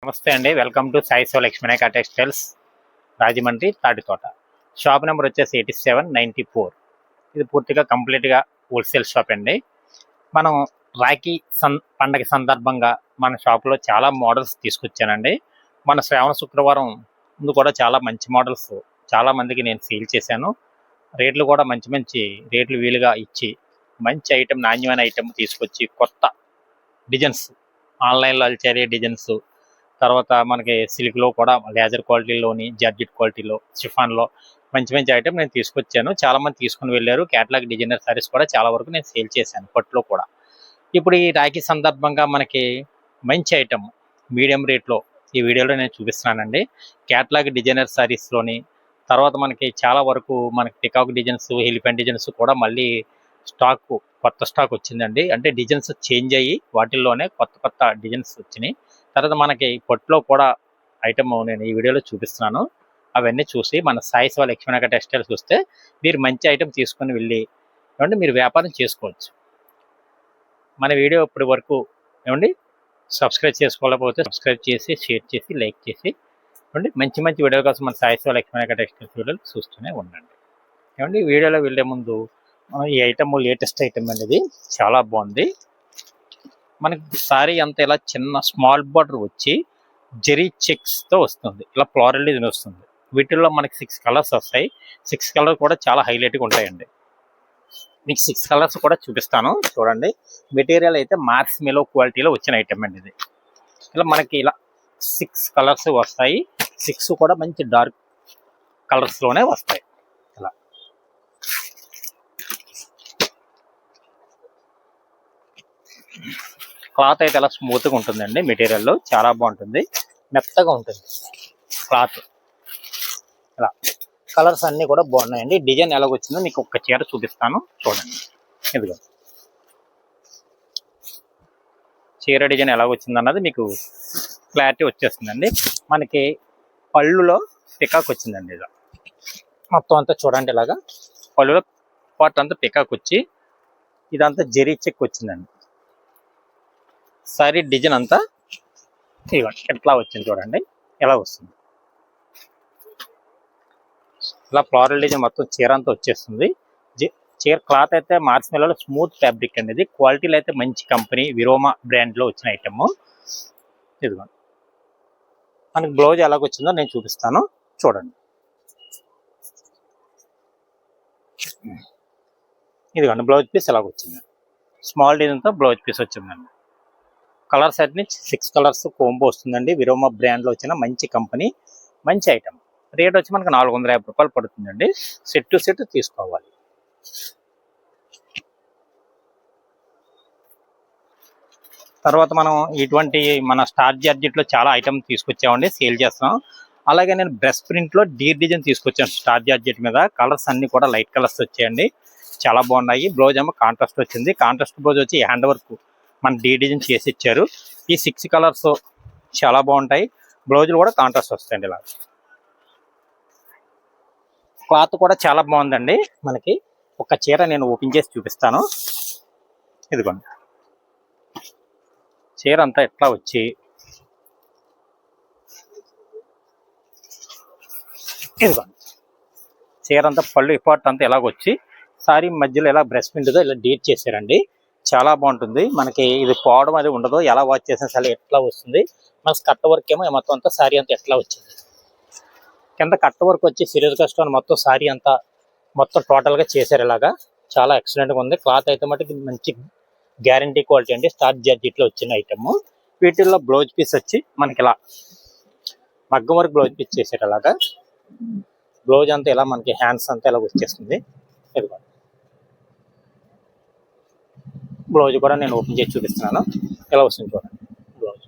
నమస్తే అండి. Welcome to Sai Lakshminayaka textiles, Rajahmundry Tatithota. Shop number వచ్చేసి 8794. ఇది పూర్తిగా కంప్లీట్గా హోల్సేల్ షాప్ అండి. మనం రాఖీ పండగ సందర్భంగా మన షాప్లో చాలా మోడల్స్ తీసుకొచ్చానండి. మన శ్రావణ శుక్రవారం ముందు కూడా చాలా మంచి మోడల్స్ చాలా మందికి నేను సేల్ చేశాను. రేట్లు కూడా మంచి మంచి రేట్లు వీలుగా ఇచ్చి మంచి ఐటెం, నాణ్యమైన ఐటెం తీసుకొచ్చి కొత్త డిజైన్స్, ఆన్లైన్లో అల్చారీ డిజైన్స్, తర్వాత మనకి సిల్క్లో కూడా లేజర్ క్వాలిటీలోని, జార్జెట్ క్వాలిటీలో, షిఫాన్లో మంచి మంచి ఐటెం నేను తీసుకొచ్చాను. చాలామంది తీసుకుని వెళ్ళారు. క్యాటలాగ్ డిజైనర్ సారీస్ కూడా చాలా వరకు నేను సేల్ చేశాను పట్టులో కూడా. ఇప్పుడు ఈ రాఖీ సందర్భంగా మనకి మంచి ఐటెం మీడియం రేట్లో ఈ వీడియోలో నేను చూపిస్తున్నానండి. క్యాటలాగ్ డిజైనర్ సారీస్లోని తర్వాత మనకి చాలా వరకు మనకి పికాక్ డిజైన్స్, ఎలిఫెంట్ డిజైన్స్ కూడా మళ్ళీ కొత్త స్టాక్ వచ్చిందండి. అంటే డిజైన్స్ చేంజ్ అయ్యి వాటిల్లోనే కొత్త కొత్త డిజైన్స్ వచ్చినాయి. తర్వాత మనకి పట్టులో కూడా ఐటమ్ నేను ఈ వీడియోలో చూపిస్తున్నాను. అవన్నీ చూసి మన సాయి లక్ష్మీనాయక టెక్స్టైల్స్ వస్తే మీరు మంచి ఐటెం తీసుకొని వెళ్ళి ఏమంటే మీరు వ్యాపారం చేసుకోవచ్చు. మన వీడియో ఇప్పటి వరకు ఏమండి సబ్స్క్రైబ్ చేసుకోలేకపోతే సబ్స్క్రైబ్ చేసి, షేర్ చేసి, లైక్ చేసి ఏమండి మంచి మంచి వీడియో కోసం మన సాయి లక్ష్మీనాయక టెక్స్టైల్స్ వీడియోలు చూస్తూనే ఉండండి. ఏమండి వీడియోలో వెళ్ళే ముందు ఈ ఐటమ్ లేటెస్ట్ ఐటమ్ అనేది చాలా బాగుంది. మనకి సారీ అంతా ఇలా చిన్న స్మాల్ బార్డర్ వచ్చి జెరీ చెక్స్తో వస్తుంది. ఇలా ఫ్లోరల్ డిజైన్ వస్తుంది. వీటిల్లో మనకి 6 కలర్స్ వస్తాయి. 6 కలర్ కూడా చాలా హైలైట్గా ఉంటాయండి. మీకు 6 కలర్స్ కూడా చూపిస్తాను చూడండి. మెటీరియల్ అయితే మార్స్ మెలో క్వాలిటీలో వచ్చిన ఐటమ్ అండి ఇది. ఇలా మనకి ఇలా 6 కలర్స్ వస్తాయి. 6 కూడా మంచి డార్క్ కలర్స్లోనే వస్తాయి. ఇలా క్లాత్ అయితే అలా స్మూత్గా ఉంటుందండి. మెటీరియల్ చాలా బాగుంటుంది, మెత్తగా ఉంటుంది క్లాత్. ఇలా కలర్స్ అన్నీ కూడా బాగున్నాయండి. డిజైన్ ఎలాగొచ్చిందో మీకు ఒక్క చీర చూపిస్తాను చూడండి. ఇదిగో చీర డిజైన్ ఎలాగొచ్చింది అన్నది మీకు క్లారిటీ వచ్చేస్తుందండి. మనకి పళ్ళులో పికాక్ వచ్చిందండి. ఇలా మొత్తం అంతా చూడండి. ఇలాగా పళ్ళులో పార్ట్ అంతా పికాక్ వచ్చి ఇదంతా జెరీ చెక్ వచ్చిందండి. సారీ డిజైన్ అంతా ఇవ్వండి ఎట్లా వచ్చింది చూడండి. ఎలా వస్తుంది ఇలా ఫ్లోరల్ డిజైన్ మొత్తం చీర అంతా వచ్చేస్తుంది. చీర క్లాత్ అయితే మార్స్ మెలో స్మూత్ ఫ్యాబ్రిక్ అండి. ఇది క్వాలిటీలో అయితే మంచి కంపెనీ విరోమా బ్రాండ్లో వచ్చిన ఐటమ్. ఇదిగోండి మనకి బ్లౌజ్ ఎలాగొచ్చిందో నేను చూపిస్తాను చూడండి. ఇదిగోండి బ్లౌజ్ పీస్ ఎలాగొచ్చింది. స్మాల్ డిజైన్తో బ్లౌజ్ పీస్ వచ్చిందండి. కలర్స్ అన్ని 6 కలర్స్ కోంబో వస్తుందండి. విరోమా బ్రాండ్లో వచ్చిన మంచి కంపెనీ, మంచి ఐటమ్. రేట్ వచ్చి మనకు 450 రూపాయలు పడుతుందండి. సెట్ టు సెట్ తీసుకోవాలి. తర్వాత మనం ఇటువంటి మన స్టార్ జార్జెట్లో చాలా ఐటమ్ తీసుకొచ్చామండి, సేల్ చేస్తున్నాం. అలాగే నేను బ్రెస్ట్ ప్రింట్లో డీర్ డిజైన్ తీసుకొచ్చాను స్టార్ జార్జెట్ మీద. కలర్స్ అన్ని కూడా లైట్ కలర్స్ వచ్చాయండి, చాలా బాగున్నాయి. బ్లౌజ్ ఏమో కాంట్రాస్ట్ వచ్చింది. కాంట్రాస్ట్ బ్లౌజ్ వచ్చి హ్యాండ్ వర్క్ మన డీ డిజైన్ చేసి ఇచ్చారు. ఈ 6 కలర్స్ చాలా బాగుంటాయి. బ్లౌజులు కూడా కాంట్రాస్ట్ వస్తాయండి. ఇలా క్లాత్ కూడా చాలా బాగుందండి. మనకి ఒక చీర నేను ఓపెన్ చేసి చూపిస్తాను. ఇదిగోండి చీర అంతా ఎట్లా వచ్చి ఇదిగోండి చీర అంతా పళ్ళు ఇపార్ట్ అంతా ఎలాగొచ్చి సారీ మధ్యలో ఎలా బ్రెస్ట్ ప్రింట్తో ఇలా డీట్ చేశారండి. చాలా బాగుంటుంది. మనకి ఇది పోవడం అది ఉండదు. ఎలా వాచ్ చేసినా సరే ఎట్లా వస్తుంది. మన కట్ట వర్క్ ఏమో మొత్తం అంతా సారీ అంతా ఎట్లా వచ్చింది. కింద కట్ట వర్క్ వచ్చి సిరీస్ కస్టమ్ మొత్తం సారీ అంతా మొత్తం టోటల్గా చేశారు. ఇలాగా చాలా ఎక్సలెంట్గా ఉంది. క్లాత్ అయితే మటుకు మంచి గ్యారంటీ క్వాలిటీ అండి. స్టార్ జార్జెట్లో వచ్చిన ఐటమ్. వీటిల్లో బ్లౌజ్ పీస్ వచ్చి మనకి ఇలా మగ్గం వర్క్ బ్లౌజ్ పీస్ చేశారు. అలాగా బ్లౌజ్ అంతా ఇలా మనకి హ్యాండ్స్ అంతా ఇలా వచ్చేస్తుంది. ఇదిగోండి బ్లౌజ్ కూడా నేను ఓపెన్ చేసి చూపిస్తున్నాను. ఎలా వస్తుంది చూడండి. బ్లౌజ్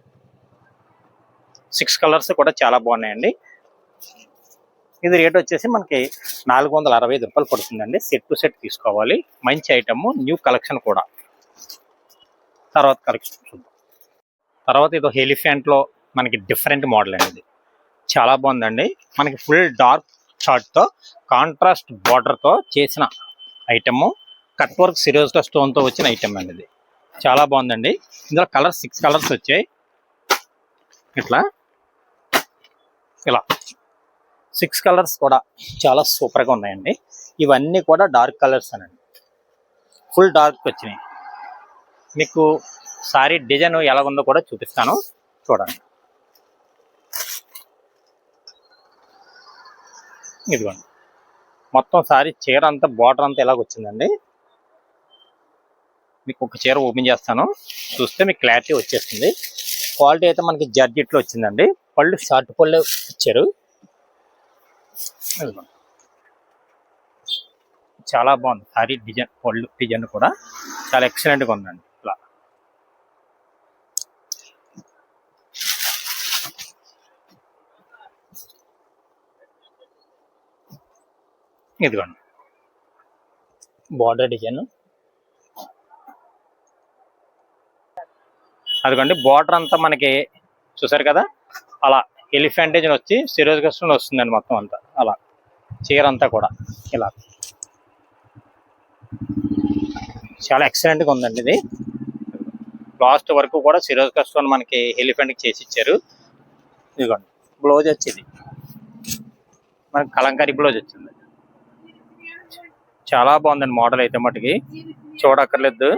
6 కలర్స్ కూడా చాలా బాగున్నాయండి. ఇది రేట్ వచ్చేసి మనకి 465 రూపాయలు పడుతుందండి. సెట్ టు సెట్ తీసుకోవాలి. మంచి ఐటమ్, న్యూ కలెక్షన్ కూడా. తర్వాత కలెక్షన్ చూద్దాం. తర్వాత ఇది ఎలిఫెంట్లో మనకి డిఫరెంట్ మోడల్ అనేది చాలా బాగుందండి. మనకి ఫుల్ డార్క్ చార్ట్తో కాంట్రాస్ట్ బార్డర్తో చేసిన ఐటమ్. కట్ వర్క్ సిరోస్గా స్టోన్తో వచ్చిన ఐటమ్ అనేది చాలా బాగుందండి. ఇందులో కలర్స్ 6 కలర్స్ వచ్చాయి. ఇట్లా ఇలా 6 కలర్స్ కూడా చాలా సూపర్గా ఉన్నాయండి. ఇవన్నీ కూడా డార్క్ కలర్స్ అనండి, ఫుల్ డార్క్ వచ్చినాయి. మీకు సారీ డిజైన్ ఎలా ఉందో కూడా చూపిస్తాను, చూడండి. ఇదిగోండి, మొత్తం సారీ చీర అంతా బార్డర్ అంతా ఇలాగ వచ్చిందండి. మీకు ఒక చీర ఓపెన్ చేస్తాను, చూస్తే మీకు క్లారిటీ వచ్చేస్తుంది. క్వాలిటీ అయితే మనకి జార్జెట్లో వచ్చిందండి. పళ్ళు షార్ట్ పళ్ళు ఇచ్చారు. చాలా బాగుంది సారీ డిజైన్, పళ్ళు డిజైన్ కూడా చాలా ఎక్సలెంట్గా ఉందండి. ఇలా ఇదిగోండి బార్డర్ డిజైన్, అదిగోండి బార్డర్ అంతా మనకి చూసారు కదా, అలా ఎలిఫెంట్ డిజైన్ వచ్చి సిరోజ్ కస్టమ్ వస్తుందండి మొత్తం అంతా. అలా చీర అంతా కూడా ఇలా చాలా ఎక్సలెంట్గా ఉందండి. ఇది లాస్ట్ వరకు కూడా సిరోజ్ కస్టమ్ మనకి ఎలిఫెంట్కి చేసి ఇచ్చారు. ఇదిగోండి బ్లౌజ్ వచ్చింది మనకి కలంకారీ బ్లౌజ్ వచ్చింది. చాలా బాగుందండి మోడల్ అయితే మటుకి చూడక్కర్లేదు.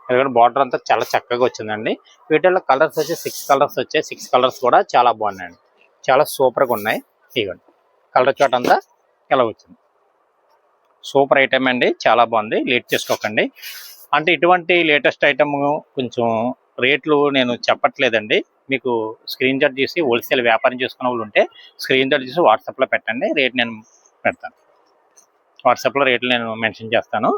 ఎందుకంటే బార్డర్ అంతా చాలా చక్కగా వచ్చిందండి. వీటిల్లో కలర్స్ వచ్చి 6 కలర్స్ వచ్చాయి. 6 కలర్స్ కూడా చాలా బాగున్నాయండి, చాలా సూపర్గా ఉన్నాయి. ఇదిగోండి కలర్ చాట్ అంతా ఎలా వచ్చింది, సూపర్ ఐటమ్ అండి, చాలా బాగుంది. లేట్ చేసుకోకండి. అంటే ఇటువంటి లేటెస్ట్ ఐటమ్ కొంచెం రేట్లు నేను చెప్పట్లేదండి, మీకు స్క్రీన్ షాట్ చేసి హోల్సేల్ వ్యాపారం చేసుకునే వాళ్ళు ఉంటే స్క్రీన్ షాట్ చేసి వాట్సాప్లో పెట్టండి, రేట్ నేను పెడతాను. వాట్సాప్లో రేట్లు నేను మెన్షన్ చేస్తాను.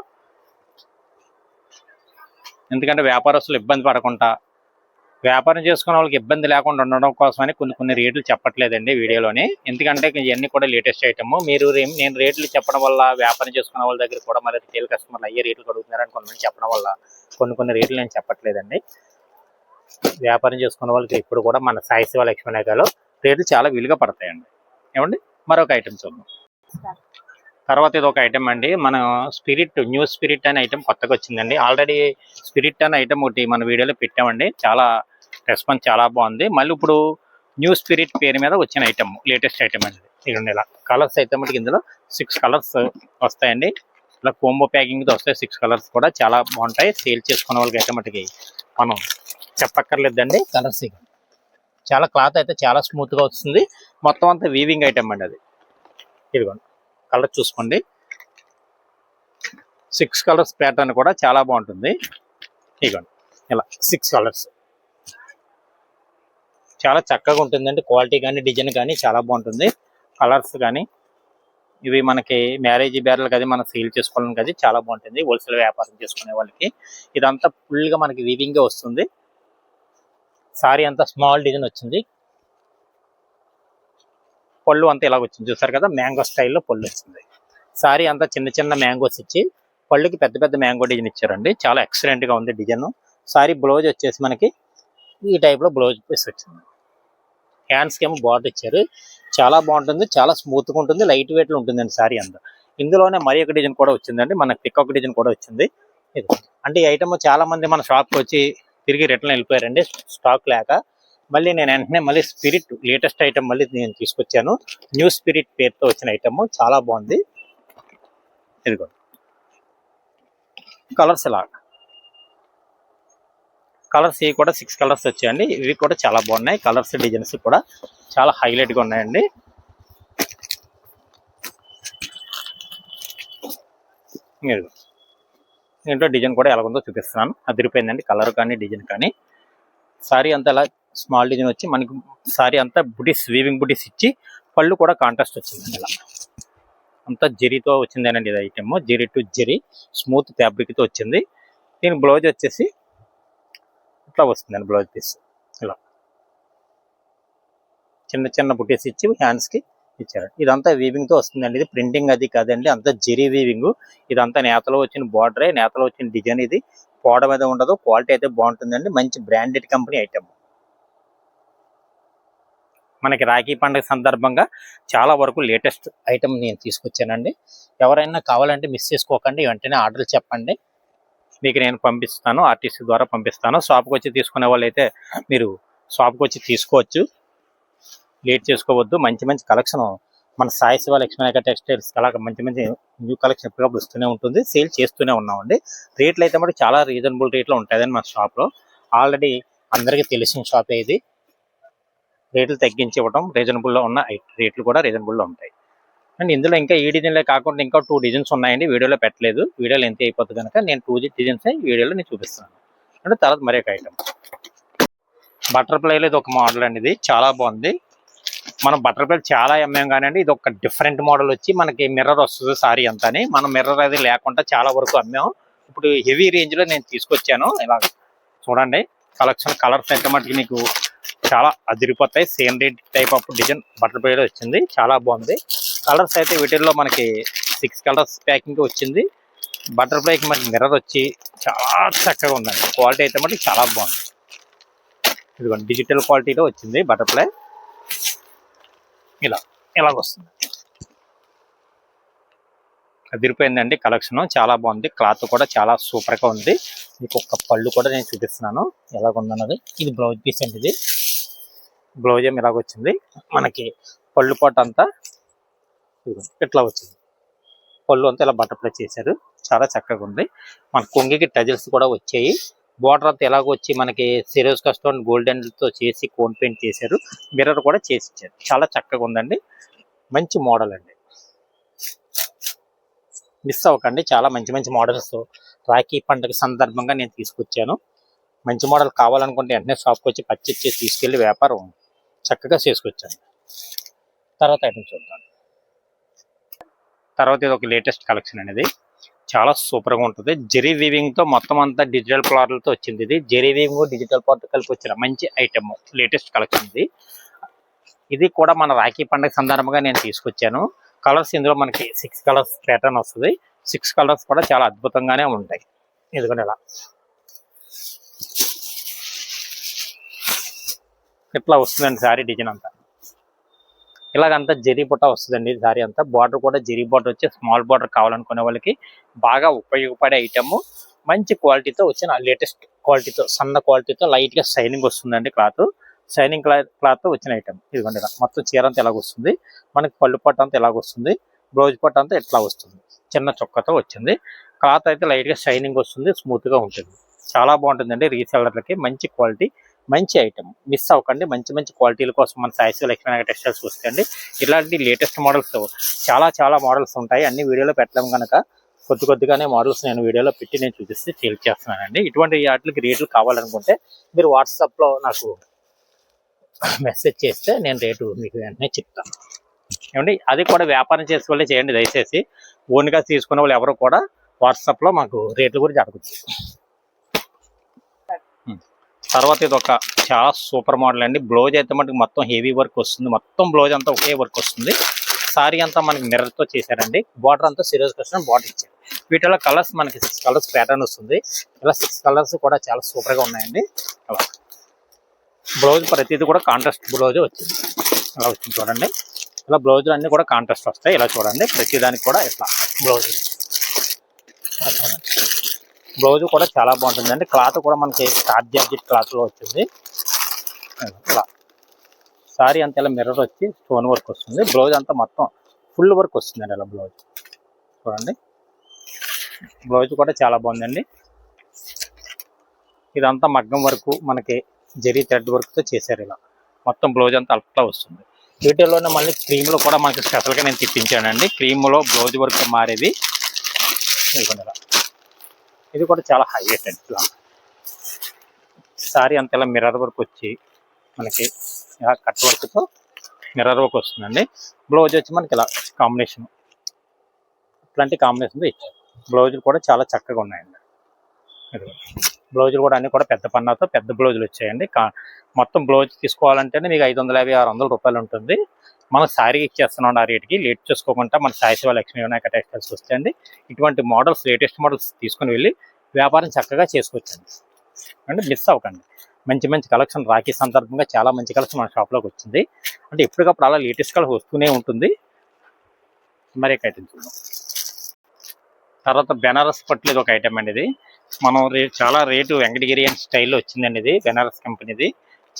ఎందుకంటే వ్యాపారస్తులు ఇబ్బంది పడకుండా, వ్యాపారం చేసుకునే వాళ్ళకి ఇబ్బంది లేకుండా ఉండడం కోసమని కొన్ని రేట్లు చెప్పట్లేదండి వీడియోలోని. ఎందుకంటే ఇవన్నీ కూడా లేటెస్ట్ ఐటమ్. నేను రేట్లు చెప్పడం వల్ల వ్యాపారం చేసుకునే వాళ్ళ దగ్గర కూడా మరి రిటైల్ కస్టమర్లు అయ్యే రేట్లు అడుగుతున్నారని కొంతమంది చెప్పడం వల్ల కొన్ని రేట్లు నేను చెప్పట్లేదండి. వ్యాపారం చేసుకునే వాళ్ళకి ఇప్పుడు కూడా మన సాయి శివ లక్ష్మీ నగర్లో రేట్లు చాలా విలుగా పడతాయండి. ఏమండి, మరొక ఐటమ్ చూద్దాం. తర్వాత ఇది ఒక ఐటమ్ అండి, మన స్పిరిట్ న్యూ స్పిరిట్ అనే ఐటమ్ కొత్తగా వచ్చిందండి. ఆల్రెడీ స్పిరిట్ అనే ఐటమ్ ఒకటి మన వీడియోలో పెట్టామండి, చాలా రెస్పాన్స్ చాలా బాగుంది. మళ్ళీ ఇప్పుడు న్యూ స్పిరిట్ పేరు మీద వచ్చిన ఐటమ్, లేటెస్ట్ ఐటమ్ అండి. ఇది ఇలా కలర్స్ అయితే మటుకు ఇందులో 6 కలర్స్ వస్తాయండి. ఇలా కోంబో ప్యాకింగ్తో వస్తాయి. 6 కలర్స్ కూడా చాలా బాగుంటాయి. సేల్ చేసుకునే వాళ్ళకి అయితే మటుకి మనం చెప్పక్కర్లేదండి. కలర్స్ చాలా క్లాత్ అయితే చాలా స్మూత్గా వస్తుంది. మొత్తం అంతా వీవింగ్ ఐటమ్ అండి అది. ఇదిగోండి కలర్ చూసుకోండి, 6 కలర్స్ ప్యాటర్న్ కూడా చాలా బాగుంటుంది. ఇదిగోండి ఇలా 6 కలర్స్ చాలా చక్కగా ఉంటుందండి. క్వాలిటీ కానీ డిజైన్ కానీ చాలా బాగుంటుంది. కలర్స్ కానీ ఇవి మనకి మ్యారేజ్ బ్యారల్ కదా మనం సేల్ చేసుకోవాలని కదా చాలా బాగుంటుంది హోల్సేల్ వ్యాపారం చేసుకునే వాళ్ళకి. ఇదంతా ఫుల్గా మనకి వీవింగ్గా వస్తుంది. సారీ అంతా స్మాల్ డిజైన్ వచ్చింది. పళ్ళు అంతా ఇలాగ వచ్చింది చూసారు కదా, మ్యాంగో స్టైల్లో పళ్ళు వచ్చింది. సారీ అంతా చిన్న మ్యాంగోస్ ఇచ్చి పళ్ళుకి పెద్ద మ్యాంగో డిజైన్ ఇచ్చారండి. చాలా ఎక్సలెంట్గా ఉంది డిజైన్. సారీ బ్లౌజ్ వచ్చేసి మనకి ఈ టైప్లో బ్లౌజ్ పీస్ వచ్చింది. హ్యాండ్స్కి ఏమో బార్డర్ ఇచ్చారు, చాలా బాగుంటుంది, చాలా స్మూత్గా ఉంటుంది, లైట్ వెయిట్లో ఉంటుందండి సారీ అంతా. ఇందులోనే మరి ఒక డిజైన్ కూడా వచ్చిందండి, మనకి పికాక్ డిజైన్ కూడా వచ్చింది. ఇది అంటే ఈ ఐటమ్ చాలా మంది మన షాప్కి వచ్చి తిరిగి రిటర్న్ వెళ్ళిపోయారండి స్టాక్ లేక. మళ్ళీ నేను వెంటనే మళ్ళీ స్పిరిట్ లేటెస్ట్ ఐటమ్ మళ్ళీ నేను తీసుకొచ్చాను. న్యూ స్పిరిట్ పేరుతో వచ్చిన ఐటమ్ చాలా బాగుంది. ఇదిగో కలర్స్ ఇలా, కలర్స్ ఇవి కూడా 6 కలర్స్ వచ్చాయండి. ఇవి కూడా చాలా బాగున్నాయి. కలర్స్ డిజైన్స్ కూడా చాలా హైలైట్గా ఉన్నాయండి. దీంట్లో డిజైన్ కూడా ఎలా ఉందో చూపిస్తున్నాను. అదిరిపోయిందండి కలర్ కానీ డిజైన్ కానీ. సారీ అంతా ఇలా స్మాల్ డిజైన్ వచ్చి మనకి సారీ అంతా బుటీస్ వీవింగ్ బుటీస్ ఇచ్చి పళ్ళు కూడా కాంట్రాస్ట్ వచ్చిందండి. ఇలా అంతా జెరీతో వచ్చిందేనండి ఇది item. Zari to zari smooth ఫ్యాబ్రిక్తో వచ్చింది. దీని బ్లౌజ్ వచ్చేసి ఇట్లా వస్తుందండి. బ్లౌజ్ పీస్ ఇలా చిన్న బుటీస్ ఇచ్చి హ్యాండ్స్కి ఇచ్చారు. ఇదంతా వీవింగ్తో వస్తుందండి. ఇది ప్రింటింగ్ అది కాదండి, అంతా జెరీ వీవింగ్. ఇదంతా నేతలో వచ్చిన బార్డరే, నేతలో వచ్చిన డిజైన్. ఇది పోడ మీద ఉండదు. క్వాలిటీ అయితే బాగుంటుందండి. మంచి బ్రాండెడ్ కంపెనీ ఐటమ్. మనకి రాఖీ పండుగ సందర్భంగా చాలా వరకు లేటెస్ట్ ఐటమ్ నేను తీసుకొచ్చానండి. ఎవరైనా కావాలంటే మిస్ చేసుకోకండి, వెంటనే ఆర్డర్లు చెప్పండి, మీకు నేను పంపిస్తాను, ఆర్టీసీ ద్వారా పంపిస్తాను. షాప్కి వచ్చి తీసుకునే వాళ్ళు అయితే మీరు షాప్కి వచ్చి తీసుకోవచ్చు. లేట్ చేసుకోవద్దు. మంచి మంచి కలెక్షన్ మన సాయి శివ లక్ష్మీనాయక టెక్స్టైల్స్ అలా మంచి మంచి న్యూ కలెక్షన్ ఎప్పటికప్పుడు వస్తూనే ఉంటుంది. సేల్ చేస్తూనే ఉన్నామండి. రేట్లు అయితే మరి చాలా రీజనబుల్ రేట్లో ఉంటుందండి మన షాప్లో. ఆల్రెడీ అందరికీ తెలిసిన షాపే ఇది. రేట్లు తగ్గించి ఇవ్వడం రీజనబుల్లో ఉన్న రేట్లు కూడా రీజనబుల్లో ఉంటాయి అండ్ ఇందులో ఇంకా ఈ డిజైన్లే కాకుండా ఇంకా 2 డిజైన్స్ ఉన్నాయండి. వీడియోలో పెట్టలేదు, వీడియోలో ఎంత అయిపోతుంది కనుక నేను 2 డిజైన్స్ వీడియోలో నేను చూపిస్తున్నాను. అంటే తర్వాత మరొక ఒక ఐటమ్ బటర్ఫ్లైలో ఇది ఒక మోడల్ అండి. ఇది చాలా బాగుంది. మనం బటర్ఫ్లై చాలా అమ్మాం కానివ్వండి, ఇది ఒక డిఫరెంట్ మోడల్ వచ్చి మనకి మిర్రర్ వస్తుంది సారీ అంతా. మనం మిర్రర్ అది లేకుండా చాలా వరకు అమ్మాం. ఇప్పుడు హెవీ రేంజ్లో నేను తీసుకొచ్చాను. ఇలా చూడండి కలెక్షన్. కలర్స్ అయితే మటుకు మీకు చాలా అదిరిపోతాయి. Same rate type of design బటర్ఫ్లైలో వచ్చింది. చాలా బాగుంది. కలర్స్ అయితే వీటిల్లో మనకి 6 కలర్స్ ప్యాకింగ్ వచ్చింది. బటర్ఫ్లైకి మనకి మిర్రర్ వచ్చి చాలా చక్కగా ఉందండి. క్వాలిటీ అయితే మటుకు చాలా బాగుంది. ఇదిగోండి డిజిటల్ క్వాలిటీలో వచ్చింది బటర్ఫ్లై. ఇలాగ వస్తుంది. అదిరిపోయిందండి కలెక్షన్. చాలా బాగుంది. క్లాత్ కూడా చాలా సూపర్గా ఉంది. మీకు ఒక పళ్ళు కూడా నేను చూపిస్తున్నాను ఎలాగుందన్నది. ఇది బ్లౌజ్ పీస్ అండి. ఇది బ్లౌజ్ ఏమి ఇలాగ వచ్చింది. మనకి పళ్ళు పాటు అంతా ఇట్లా వచ్చింది. పళ్ళు అంతా ఇలా బటర్ఫ్లై చేశారు. చాలా చక్కగా ఉంది. మన కొంగికి టజిల్స్ కూడా వచ్చాయి. బోర్డర్ అంతా ఎలాగ వచ్చి మనకి సిరోజ్ కస్టమ్ గోల్డెన్తో చేసి కోన్ పెయింట్ చేశారు. మిర్రర్ కూడా చేసి ఇచ్చారు. చాలా చక్కగా ఉందండి. మంచి మోడల్ అండి. మిస్ అవ్వకండి. చాలా మంచి మంచి మోడల్స్ రాఖీ పండుగ సందర్భంగా నేను తీసుకొచ్చాను. మంచి మోడల్ కావాలనుకుంటే వెంటనే షాప్కి వచ్చి పర్చేజ్ చేసి తీసుకెళ్ళి వ్యాపారం చక్కగా చేసుకొచ్చాను. తర్వాత ఐటమ్ చూద్దాం. తర్వాత ఇది ఒక లేటెస్ట్ కలెక్షన్ అనేది. చాలా సూపర్గా ఉంటుంది. జెరీ వీవింగ్తో మొత్తం అంతా డిజిటల్ ప్లాట్లతో వచ్చింది. ఇది జెరీ వీవింగ్ డిజిటల్ ప్లాట్ కలిపి వచ్చిన మంచి ఐటమ్ లేటెస్ట్ కలెక్షన్ ఇది. ఇది కూడా మన రాఖీ పండుగ సందర్భంగా నేను తీసుకొచ్చాను. కలర్స్ ఇందులో మనకి 6 కలర్స్ ప్యాటర్న్ వస్తుంది. 6 కలర్స్ కూడా చాలా అద్భుతంగానే ఉంటాయి. ఎందుకంటే ఇలా ఇట్లా వస్తుందండి శారీ డిజైన్ అంతా. ఇలాగంతా జెరీ బుట్ట వస్తుందండి శారీ అంతా. బార్డర్ కూడా జెరీ బార్డర్ వచ్చి స్మాల్ బార్డర్ కావాలనుకునే వాళ్ళకి బాగా ఉపయోగపడే ఐటమ్. మంచి క్వాలిటీతో వచ్చిన లేటెస్ట్ క్వాలిటీతో సన్న క్వాలిటీతో లైట్గా షైనింగ్ వస్తుందండి. షైనింగ్ క్లాత్తో వచ్చిన ఐటమ్. ఇదిగోండి మొత్తం చీర అంతా ఎలాగ వస్తుంది. మనకి పళ్ళు పట్టు అంతా ఎలాగ వస్తుంది. బ్లౌజ్ పట్టు అంతా ఎట్లా వస్తుంది. చిన్న చొక్కతో వచ్చింది. క్లాత్ అయితే లైట్గా షైనింగ్ వస్తుంది. స్మూత్గా ఉంటుంది. చాలా బాగుంటుందండి. రీసెల్లర్లకి మంచి క్వాలిటీ మంచి ఐటమ్. మిస్ అవ్వకండి. మంచి మంచి క్వాలిటీల కోసం మన సాయి శివ లక్ష్మీనాయక టెక్స్టైల్స్ వస్తాయండి. ఇలాంటి లేటెస్ట్ మోడల్స్ చాలా మోడల్స్ ఉంటాయి. అన్ని వీడియోలో పెట్టడం కనుక కొద్దిగానే మోడల్స్ నేను వీడియోలో పెట్టి నేను చూపిస్తే సేల్ చేస్తున్నానండి. ఇటువంటి వాటికి రేట్లు కావాలనుకుంటే మీరు వాట్సాప్లో నాకు మెసేజ్ చేస్తే నేను రేటు మీకు వెంటనే చెప్తాను. ఏమండి అది కూడా వ్యాపారం చేసే వాళ్ళే చేయండి దయచేసి. ఓన్గా తీసుకునే వాళ్ళు ఎవరు కూడా వాట్సాప్లో మాకు రేట్ల గురించి అడగచ్చు. తర్వాత ఇది ఒక చాలా సూపర్ మోడల్ అండి. బ్లౌజ్ అయితే మనకి మొత్తం హెవీ వర్క్ వస్తుంది. మొత్తం బ్లౌజ్ అంతా ఒకే వర్క్ వస్తుంది. సారీ అంతా మనకి మిర్రర్తో చేశారండి. బార్డర్ అంతా సిరోజ్ కస్టమ్ బార్డర్ ఇచ్చారు. వీటిలో కలర్స్ మనకి 6 కలర్స్ ప్యాటర్న్ వస్తుంది. ఇలా 6 కలర్స్ కూడా చాలా సూపర్గా ఉన్నాయండి. అలా బ్లౌజ్ ప్రతిదీ కూడా కాంట్రాస్ట్ బ్లౌజ్ వచ్చింది. అలా వచ్చింది చూడండి. ఇలా బ్లౌజులు అన్నీ కూడా కాంట్రాస్ట్ వస్తాయి. ఇలా చూడండి ప్రతిదానికి కూడా ఇట్లా బ్లౌజ్ బ్లౌజ్ కూడా చాలా బాగుంటుందండి. క్లాత్ కూడా మనకి స్టార్ట్ జార్జెట్ క్లాత్లో వచ్చింది. ఇలా సారీ అంతా ఇలా మిర్రర్ వచ్చి స్టోన్ వర్క్ వస్తుంది. బ్లౌజ్ అంతా మొత్తం ఫుల్ వర్క్ వస్తుందండి. ఇలా బ్లౌజ్ చూడండి. బ్లౌజ్ కూడా చాలా బాగుందండి. ఇదంతా మగ్గం వరకు మనకి జరీ థ్రెడ్ వర్క్తో చేశారు. ఇలా మొత్తం బ్లౌజ్ అంతా అల్టా వస్తుంది. వీటిల్లోనే మళ్ళీ క్రీమ్లో కూడా మనకి స్పెషల్గా నేను తెప్పించానండి. క్రీమ్లో బ్లౌజ్ వర్క్ మారేది. ఇలా ఇది కూడా చాలా హైలైట్ అండి. ఇలా సారీ అంతా ఇలా మిర్రర్ వర్క్ వచ్చి మనకి ఇలా కట్ వర్క్తో మిర్రర్ వర్క్ వస్తుందండి. బ్లౌజ్ వచ్చి మనకి ఇలా కాంబినేషన్ ఇట్లాంటి కాంబినేషన్తో ఇచ్చారు. బ్లౌజులు కూడా చాలా చక్కగా ఉన్నాయండి. బ్లౌజులు కూడా అన్నీ కూడా పెద్ద పన్నాతో పెద్ద బ్లౌజులు వచ్చాయండి. మొత్తం బ్లౌజ్ తీసుకోవాలంటేనే మీకు 550-600 రూపాయలు ఉంటుంది. మనం శారీ ఇచ్చేస్తున్నాం ఆ రేటుకి. లేట్ చేసుకోకుండా మన సాయి శివ లక్ష్మీనాయక టెక్స్టైల్స్ వస్తాయండి. ఇటువంటి మోడల్స్ లేటెస్ట్ మోడల్స్ తీసుకుని వెళ్ళి వ్యాపారం చక్కగా చేసుకోవచ్చండి. అంటే మిస్ అవ్వకండి. మంచి మంచి కలెక్షన్ రాఖీ సందర్భంగా చాలా మంచి కలెక్షన్ మన షాప్లోకి వచ్చింది. అంటే ఎప్పటికప్పుడు అలా లేటెస్ట్ కలర్ వస్తూనే ఉంటుంది. మరి ఐటమ్ చూద్దాం. తర్వాత బెనారస్ పట్లు ఇది ఒక ఐటమ్ అండి. ఇది మనం చాలా రేటు వెంకటగిరి అండ్ స్టైల్లో వచ్చిందండి. ఇది బెనారస్ కంపెనీది.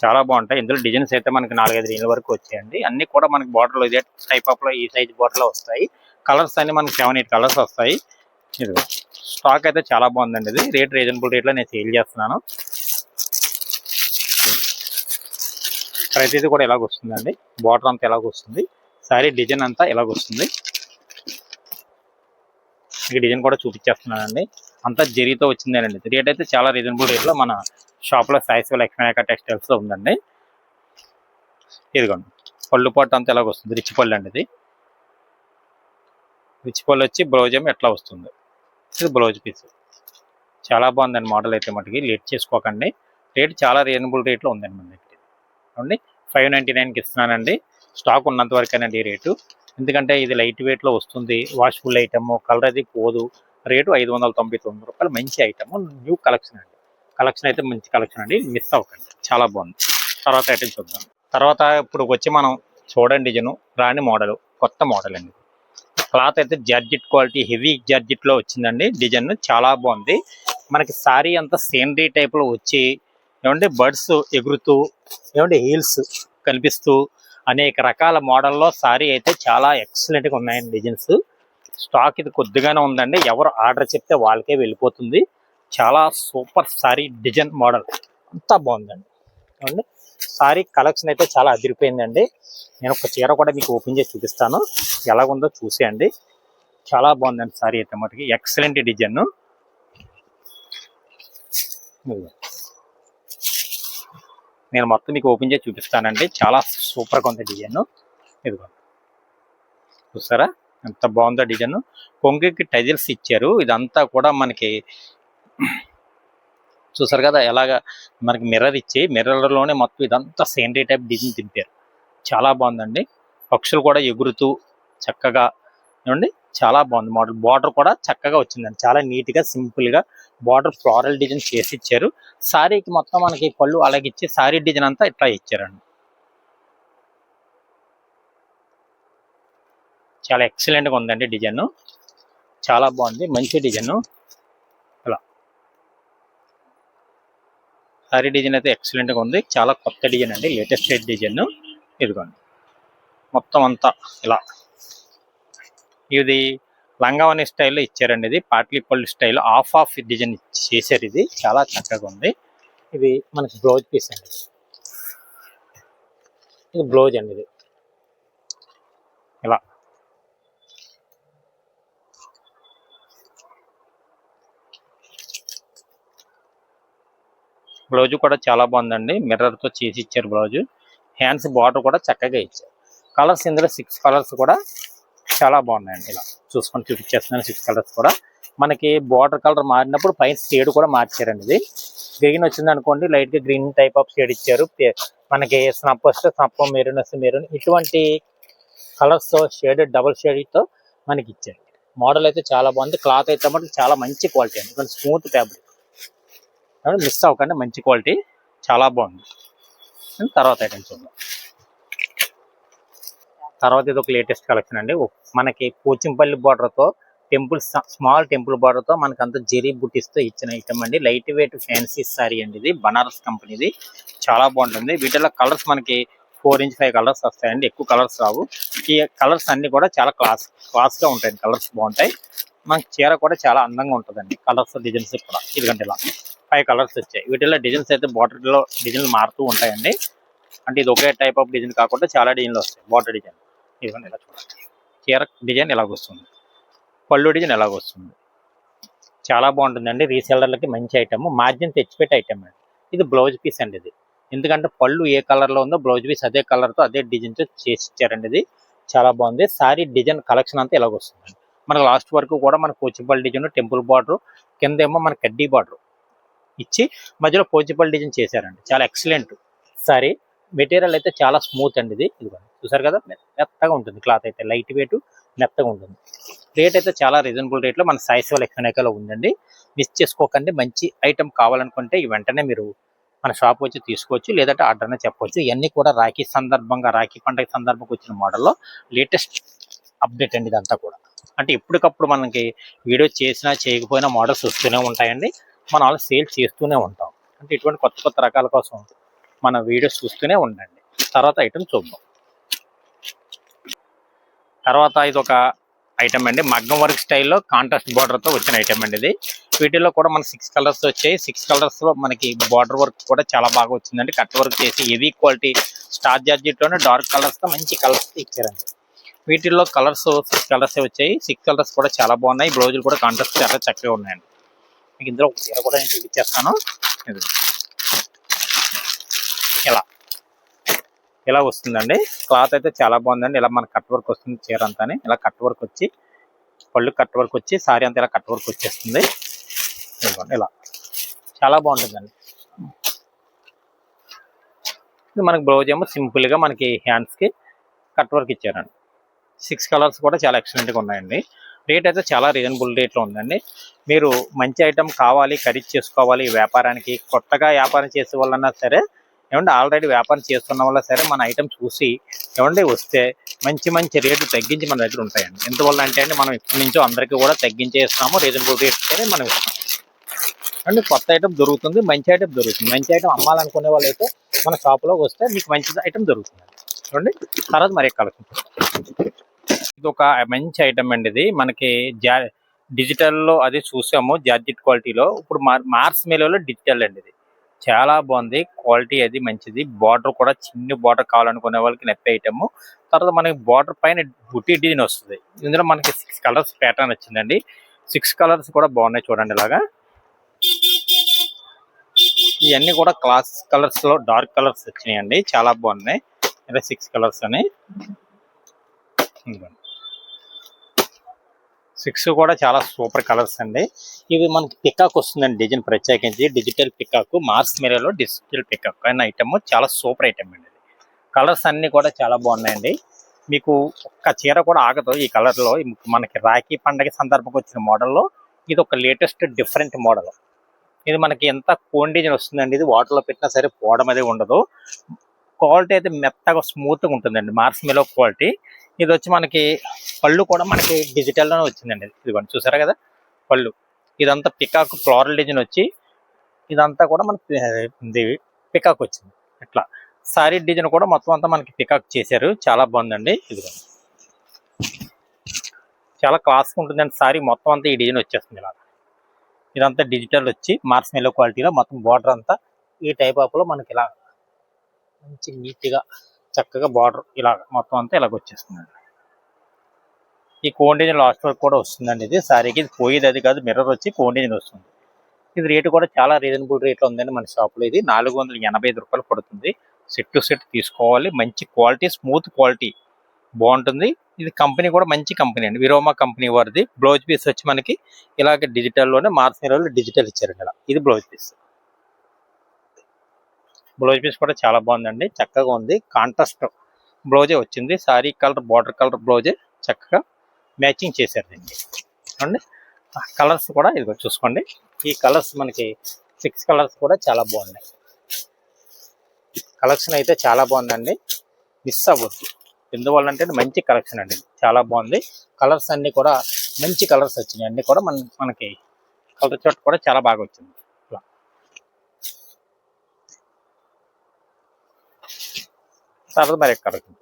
చాలా బాగుంటాయి. ఇందులో డిజైన్స్ అయితే మనకి 4-5 డిజైన్ల వరకు వచ్చాయండి. అన్ని కూడా మనకి బార్డర్లో ఇదే టైప్ ఆఫ్ లో ఈ సైజ్ బార్డర్లో వస్తాయి. కలర్స్ అన్ని మనకి 7-8 కలర్స్ వస్తాయి. ఇది స్టాక్ అయితే చాలా బాగుందండి. ఇది రేట్ రీజనబుల్ రేట్లో నేను సేల్ చేస్తున్నాను. ప్రతిదీ కూడా ఎలాగ వస్తుందండి. బార్డర్ అంతా ఎలాగ వస్తుంది, సారీ డిజైన్ అంతా ఎలాగ వస్తుంది. ఈ డిజైన్ కూడా చూపించేస్తున్నానండి. అంతా జరీతో వచ్చిందేనండి. రేట్ అయితే చాలా రీజనబుల్ రేట్లో మన షాప్లో సాయి లక్ష్మీ టెక్స్టైల్స్ లో ఉందండి. ఇదిగోండి పళ్ళు పాటు అంతా ఎలాగ వస్తుంది, రిచ్ పళ్ళు అండి. ఇది రిచ్ పళ్ళు వచ్చి బ్లౌజ్ ఏమో ఎట్లా వస్తుంది. ఇది బ్లౌజ్ పీస్. చాలా బాగుందండి మోడల్ అయితే మటుకి లేట్ చేసుకోకండి. రేట్ చాలా రీజనబుల్ రేట్లో ఉందండి మన దగ్గర. అండి 599కి ఇస్తున్నానండి. స్టాక్ ఉన్నంత వరకేనండి ఈ రేటు. ఎందుకంటే ఇది లైట్ వెయిట్లో వస్తుంది, వాష్ఫుల్ ఐటమ్, కలర్ అది పోదు. రేటు 599 రూపాయలు. మంచి ఐటమ్, న్యూ కలెక్షన్ అండి. కలెక్షన్ అయితే మంచి కలెక్షన్ అండి, మిస్ అవ్వకండి. చాలా బాగుంది. తర్వాత ఐటమ్ చూద్దాం. తర్వాత ఇప్పుడు వచ్చి మనం చూడండి డిజైన్ రాని మోడల్, కొత్త మోడల్ అండి. క్లాత్ అయితే జార్జెట్ క్వాలిటీ, హెవీ జార్జెట్ లో వచ్చిందండి. డిజైన్ చాలా బాగుంది. మనకి సారీ అంతా సీనరీ టైప్ లో వచ్చి ఏమంటే బర్డ్స్ ఎగురుతూ ఏమంటే హీల్స్ కనిపిస్తూ అనేక రకాల మోడల్లో సారీ అయితే చాలా ఎక్సలెంట్ గా ఉన్నాయండి డిజైన్స్. స్టాక్ ఇది కొద్దిగానే ఉందండి. ఎవరు ఆర్డర్ చెప్తే వాళ్ళకే వెళ్ళిపోతుంది. చాలా సూపర్ సారీ డిజైన్ మోడల్ అంతా బాగుందండి. ఏమండి సారీ కలెక్షన్ అయితే చాలా అదిరిపోయిందండి. నేను ఒక చీర కూడా మీకు ఓపెన్ చేసి చూపిస్తాను, ఎలాగుందో చూసేయండి. చాలా బాగుందండి సారీ అయితే మటుకి. Excellent design. నేను మొత్తం మీకు ఓపెన్ చేసి చూపిస్తానండి. చాలా సూపర్గా ఉంది డిజైన్. ఇదిగో చూసారా ఎంత బాగుందో డిజైన్. కొంగికి టైజిల్స్ ఇచ్చారు. ఇదంతా కూడా మనకి చూసారు కదా ఎలాగా మనకి మిర్రర్ ఇచ్చి మిర్రర్లోనే మొత్తం ఇదంతా సేనరీ టైప్ డిజైన్ తింపారు. చాలా బాగుందండి. పక్షులు కూడా ఎగురుతూ చక్కగా ఏమండి చాలా బాగుంది మోడల్. బార్డర్ కూడా చక్కగా వచ్చిందండి. చాలా నీట్గా సింపుల్గా బార్డర్ ఫ్లోరల్ డిజైన్ చేసి ఇచ్చారు. సారీకి మొత్తం మనకి పళ్ళు అలాగే ఇచ్చి సారీ డిజైన్ అంతా ఇట్లా ఇచ్చారండి. చాలా ఎక్సలెంట్గా ఉందండి డిజైన్. చాలా బాగుంది, మంచి డిజైన్. ఇలా సారీ డిజైన్ అయితే ఎక్సలెంట్గా ఉంది. చాలా కొత్త డిజైన్ అండి, లేటెస్ట్ డిజైన్. ఇదిగోండి మొత్తం అంతా ఇలా ఇది లంగావని స్టైల్లో ఇచ్చారండి. ఇది పాట్లీపల్లి స్టైల్ ఆఫ్ డిజైన్ చేశారు. ఇది చాలా చక్కగా ఉంది. ఇది మనకి బ్లౌజ్ పీస్ అండి. ఇది బ్లౌజ్ అండి. ఇది ఇలా బ్లౌజ్ కూడా చాలా బాగుందండి. మిర్రర్ తో చేసి ఇచ్చారు బ్లౌజ్. హ్యాండ్స్ బార్డర్ కూడా చక్కగా ఇచ్చారు. కలర్స్ ఇందులో 6 కలర్స్ కూడా చాలా బాగున్నాయండి. ఇలా చూసుకొని చూపించేస్తున్నాను. 6 కలర్స్ కూడా మనకి బార్డర్ కలర్ మారినప్పుడు పైన షేడ్ కూడా మార్చారండి. ఇది గ్రీన్ వచ్చింది అనుకోండి, లైట్ గా గ్రీన్ టైప్ ఆఫ్ షేడ్ ఇచ్చారు. మనకి స్నప్ వస్తే స్నప్, మెరూన్ వస్తే మెరూన్, ఇటువంటి కలర్స్ తో షేడ్ డబుల్ షేడ్ తో మనకి ఇచ్చారు. మోడల్ అయితే చాలా బాగుంది. క్లాత్ అయితే మనకి చాలా మంచి క్వాలిటీ అండి, స్మూత్ ఫ్యాబ్రిక్. మిస్ అవ్వకండి, మంచి క్వాలిటీ, చాలా బాగుంది. తర్వాత ఐటమ్ చూద్దాం. తర్వాత ఇది ఒక లేటెస్ట్ కలెక్షన్ అండి. మనకి పోచంపల్లి బార్డర్తో టెంపుల్, స్మాల్ టెంపుల్ బార్డర్తో మనకి అంత జెరీ బుట్టిస్తో ఇచ్చిన ఐటమ్ అండి. లైట్ వెయిట్ ఫ్యాన్సీ సారీ అండి. ఇది బనారస్ కంపెనీది. చాలా బాగుంటుంది. వీటిలో కలర్స్ మనకి 4 నుంచి 5 కలర్స్ వస్తాయండి. ఎక్కువ కలర్స్ రావు. ఈ కలర్స్ అన్ని కూడా చాలా క్లాస్గా ఉంటాయండి. కలర్స్ బాగుంటాయి. మనకి చీర కూడా చాలా అందంగా ఉంటుందండి. కలర్స్ డిజైన్స్ కూడా ఇదిగంటే ఇలా 5 కలర్స్ వచ్చాయి. వీటిలో డిజైన్స్ అయితే బార్డర్లో డిజైన్లు మారుతూ ఉంటాయండి. అంటే ఇది ఒకే టైప్ ఆఫ్ డిజైన్ కాకుండా చాలా డిజైన్లు వస్తాయి. బార్డర్ డిజైన్ ఇదిగోండి ఇలా చూడండి. చీర డిజైన్ ఎలాగ వస్తుంది, పళ్ళు డిజైన్ ఎలాగ వస్తుంది. చాలా బాగుంటుందండి. రీసెల్లర్లకి మంచి ఐటమ్, మార్జిన్ తెచ్చిపెట్టే ఐటమ్ అండి. ఇది బ్లౌజ్ పీస్ అండి. ఇది ఎందుకంటే పళ్ళు ఏ కలర్లో ఉందో బ్లౌజ్ పీస్ అదే కలర్తో అదే డిజైన్తో చేసి ఇచ్చారండి. ఇది చాలా బాగుంది. సారీ డిజైన్ కలెక్షన్ అంతా ఎలాగ వస్తుందండి. మనకు లాస్ట్ వరకు కూడా మన పోచంపల్లి డిజైన్, టెంపుల్ బార్డర్, కింద ఏమో మన కడ్డీ బార్డర్ ఇచ్చి మధ్యలో పోచంపల్లి డిజైన్ చేశారండి. చాలా ఎక్సలెంట్ సారీ. మెటీరియల్ అయితే చాలా స్మూత్ అండి. ఇది ఇదిగోండి చూసారు కదా, మెత్తగా ఉంటుంది. క్లాత్ అయితే లైట్ వెయిట్ మెత్తగా ఉంటుంది. రేట్ అయితే చాలా రీజనబుల్ రేట్లో మన సాయి లక్ష్మీలో ఉందండి. మిస్ చేసుకోకండి. మంచి ఐటమ్ కావాలనుకుంటే వెంటనే మీరు మన షాప్ వచ్చి తీసుకోవచ్చు, లేదంటే ఆర్డర్నే చెప్పవచ్చు. ఇవన్నీ కూడా రాఖీ సందర్భంగా, రాఖీ పండుగ సందర్భంగా వచ్చిన మోడల్లో లేటెస్ట్ అప్డేట్ అండి. ఇదంతా కూడా అంటే ఎప్పటికప్పుడు మనకి వీడియో చేసినా చేయకపోయినా మోడల్స్ వస్తూనే ఉంటాయండి. మనం అలా సేల్ చేస్తూనే ఉంటాం. అంటే ఇటువంటి కొత్త కొత్త రకాల కోసం మన వీడియోస్ చూస్తూనే ఉండండి. తర్వాత ఐటమ్ చూద్దాం. తర్వాత ఇది ఒక ఐటమ్ అండి, మగ్గం వర్క్ స్టైల్లో కాంట్రాస్ట్ బార్డర్తో వచ్చిన ఐటమ్ అండి ఇది. వీటిల్లో కూడా మన 6 కలర్స్ వచ్చాయి. 6 కలర్స్లో మనకి బార్డర్ వర్క్ కూడా చాలా బాగా వచ్చిందండి. కట్ వర్క్ చేసి హెవీ క్వాలిటీ స్టార్ జార్జెట్లోనే డార్క్ కలర్స్తో మంచి కలర్స్ ఇచ్చారండి. వీటిల్లో కలర్స్ 6 కలర్స్ వచ్చాయి. 6 కలర్స్ కూడా చాలా బాగున్నాయి. బ్లౌజులు కూడా కాంట్రాస్ట్ చాలా చక్కగా ఉన్నాయండి. మీకు ఇందులో ఒక చీర కూడా నేను చూపించేస్తాను. ఇలా వస్తుందండి. క్లాత్ అయితే చాలా బాగుందండి. ఇలా మన కట్ వర్క్ వస్తుంది చీర అంతా. ఇలా కట్ వర్క్ వచ్చి పళ్ళు కట్ వర్క్ వచ్చి సారీ అంతా ఇలా కట్ వర్క్ వచ్చేస్తుంది. ఇలా చాలా బాగుంటుందండి. ఇది మనకి బ్లౌజ్ ఏమో సింపుల్ గా మనకి హ్యాండ్స్ కి కట్ వర్క్ ఇచ్చారండి. 6 కలర్స్ కూడా చాలా ఎక్సలెంట్ గా ఉన్నాయండి. రేట్ అయితే చాలా రీజనబుల్ రేట్లో ఉందండి. మీరు మంచి ఐటమ్ కావాలి, ఖరీదు చేసుకోవాలి, వ్యాపారానికి కొత్తగా వ్యాపారం చేసే వాళ్ళన్నా సరే ఏమంటే ఆల్రెడీ వ్యాపారం చేస్తున్న వల్ల సరే మన ఐటమ్ చూసి ఏమంటే వస్తే మంచి మంచి రేటు తగ్గించి మన దగ్గర ఉంటాయండి. ఎందువల్ల అంటే అండి మనం ఇప్పటి నుంచో అందరికీ కూడా తగ్గించే ఇస్తాము, రీజనబుల్ రేట్తోనే మనం ఇస్తాం అండి. కొత్త ఐటమ్ దొరుకుతుంది, మంచి ఐటమ్ దొరుకుతుంది. మంచి ఐటమ్ అమ్మాలనుకునే వాళ్ళు అయితే మన షాప్లో వస్తే మీకు మంచి ఐటమ్ దొరుకుతుంది చూడండి. తర్వాత మరి కలెక్షన్ ఇది ఒక మంచి ఐటమ్ అండి. ఇది మనకి డిజిటల్లో అది చూసాము జార్జెట్ క్వాలిటీలో. ఇప్పుడు మార్స్ మేలోలో డిజిటల్ అండి. ఇది చాలా బాగుంది, క్వాలిటీ అది మంచిది. బార్డర్ కూడా చిన్న బార్డర్ కావాలనుకునే వాళ్ళకి నప్పే ఐటమ్. తర్వాత మనకి బార్డర్ పైన బుట్టి డిజైన్ వస్తుంది. ఇందులో మనకి 6 కలర్స్ ప్యాటర్న్ వచ్చిందండి. 6 కలర్స్ కూడా బాగున్నాయి చూడండి. ఇలాగా ఇవన్నీ కూడా క్లాస్ కలర్స్ లో డార్క్ కలర్స్ వచ్చినాయండి, చాలా బాగున్నాయి. ఇలా 6 కలర్స్ అని 6 కూడా చాలా సూపర్ కలర్స్ అండి. ఇవి మనకి పికాక్ వస్తుందండి డిజైన్, ప్రత్యేకించి డిజిటల్ పికాక్. మార్స్ మెరీలో డిజిటల్ పికాక్ అనే ఐటమ్ చాలా సూపర్ ఐటమ్ అండి. కలర్స్ అన్ని కూడా చాలా బాగున్నాయండి. మీకు ఒక్క చీర కూడా ఆగదు ఈ కలర్లో. మనకి రాఖీ పండగ సందర్భంగా వచ్చిన మోడల్లో ఇది ఒక లేటెస్ట్ డిఫరెంట్ మోడల్. ఇది మనకి ఎంత కోన్ డిజైన్ వస్తుందండి. ఇది వాటర్లో పెట్టినా సరే పోవడం అనేది ఉండదు. క్వాలిటీ అయితే మెత్తగా స్మూత్గా ఉంటుందండి మార్స్ మెరీలో క్వాలిటీ. ఇది వచ్చి మనకి పళ్ళు కూడా మనకి డిజిటల్లోనే వచ్చిందండి. ఇదిగోండి చూసారా కదా పళ్ళు. ఇదంతా పికాక్ ఫ్లోరల్ డిజైన్ వచ్చి ఇదంతా కూడా మనకి పికాక్ వచ్చింది. ఇట్లా సారీ డిజైన్ కూడా మొత్తం అంతా మనకి పికాక్ చేశారు, చాలా బాగుందండి. ఇదిగోండి చాలా క్లాస్గా ఉంటుందండి. సారీ మొత్తం అంతా ఈ డిజైన్ వచ్చేస్తుంది. ఇలా ఇదంతా డిజిటల్ వచ్చి మార్స్ మెరీలో క్వాలిటీలో మొత్తం బార్డర్ అంతా ఈ టైప్ ఆఫ్ లో మనకి ఇలా మంచి నీట్గా చక్కగా బార్డర్ ఇలా మొత్తం అంతా ఇలాగ వచ్చేస్తుందండి. ఈ కోన్ డిజైన్ లాస్ట్ వరకు కూడా వస్తుందండి. ఇది సారీకి ఇది పోయేది అది కాదు, మిర్రర్ వచ్చి కోన్ డిజైన్ వస్తుంది. ఇది రేటు కూడా చాలా రీజనబుల్ రేట్లో ఉందండి మన షాప్లో. ఇది 485 రూపాయలు పడుతుంది. సెట్ టు సెట్ తీసుకోవాలి. మంచి క్వాలిటీ, స్మూత్ క్వాలిటీ బాగుంటుంది. ఇది కంపెనీ కూడా మంచి కంపెనీ అండి, విరోమా కంపెనీ వారిది. బ్లౌజ్ పీస్ వచ్చి మనకి ఇలాగ డిజిటల్లోనే మార్స్ మెరీలో డిజిటల్ ఇచ్చారండి. ఇలా ఇది బ్లౌజ్ పీస్. బ్లౌజ్ పీస్ కూడా చాలా బాగుందండి, చక్కగా ఉంది. కాంట్రాస్ట్ బ్లౌజే వచ్చింది. సారీ కలర్ బార్డర్ కలర్ బ్లౌజే చక్కగా మ్యాచింగ్ చేశారు దీనికి అండి. కలర్స్ కూడా ఇదిగో చూసుకోండి. ఈ కలర్స్ మనకి 6 కలర్స్ కూడా చాలా బాగున్నాయి. కలెక్షన్ అయితే చాలా బాగుందండి, మిస్ అవ్వద్దు. ఎందువల్ల అంటే మంచి కలెక్షన్ అండి, చాలా బాగుంది. కలర్స్ అన్ని కూడా మంచి కలర్స్ వచ్చినాయి. అన్ని కూడా మనకి కలర్ చార్ట్ కూడా చాలా బాగా వచ్చింది. తర్వాత మరి కలెక్షన్